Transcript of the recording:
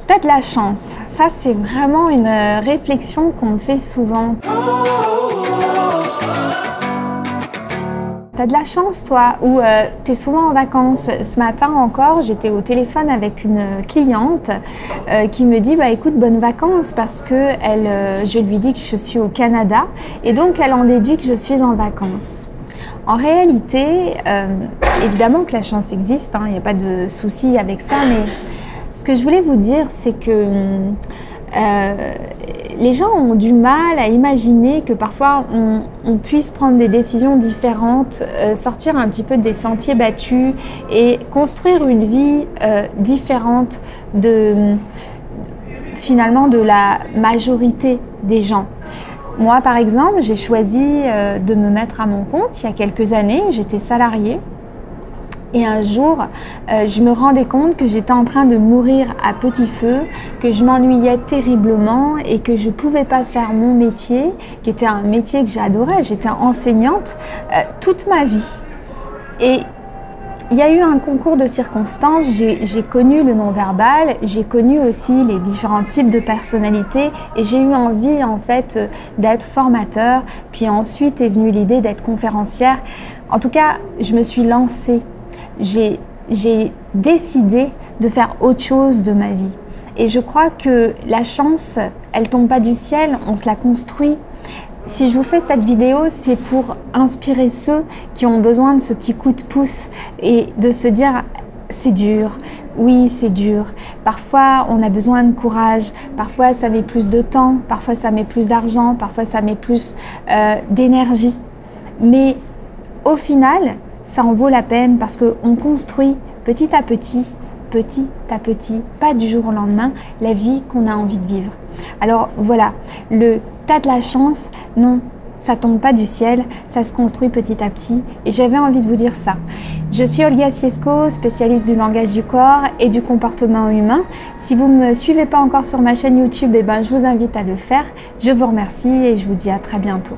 T'as de la chance. Ça, c'est vraiment une réflexion qu'on me fait souvent. T'as de la chance, toi, ou t'es souvent en vacances. Ce matin encore, j'étais au téléphone avec une cliente qui me dit écoute, bonnes vacances, parce que je lui dis que je suis au Canada et donc elle en déduit que je suis en vacances. En réalité, évidemment que la chance existe, il n'y a pas de souci avec ça, mais ce que je voulais vous dire, c'est que les gens ont du mal à imaginer que parfois on puisse prendre des décisions différentes, sortir un petit peu des sentiers battus et construire une vie différente finalement de la majorité des gens. Moi, par exemple, j'ai choisi de me mettre à mon compte il y a quelques années. J'étais salariée et un jour, je me rendais compte que j'étais en train de mourir à petit feu, que je m'ennuyais terriblement et que je ne pouvais pas faire mon métier, qui était un métier que j'adorais. J'étais enseignante toute ma vie. Et il y a eu un concours de circonstances, j'ai connu le non-verbal, j'ai connu aussi les différents types de personnalités et j'ai eu envie en fait d'être formateur, puis ensuite est venue l'idée d'être conférencière. En tout cas, je me suis lancée, j'ai décidé de faire autre chose de ma vie. Et je crois que la chance, elle tombe pas du ciel, on se la construit. Si je vous fais cette vidéo, c'est pour inspirer ceux qui ont besoin de ce petit coup de pouce et de se dire c'est dur, oui c'est dur. Parfois on a besoin de courage, parfois ça met plus de temps, parfois ça met plus d'argent, parfois ça met plus d'énergie. Mais au final, ça en vaut la peine parce qu'on construit petit à petit, pas du jour au lendemain, la vie qu'on a envie de vivre. Alors voilà, t'as de la chance, non, ça tombe pas du ciel, ça se construit petit à petit et j'avais envie de vous dire ça. Je suis Olga Siesko, spécialiste du langage du corps et du comportement humain. Si vous ne me suivez pas encore sur ma chaîne YouTube, je vous invite à le faire. Je vous remercie et je vous dis à très bientôt.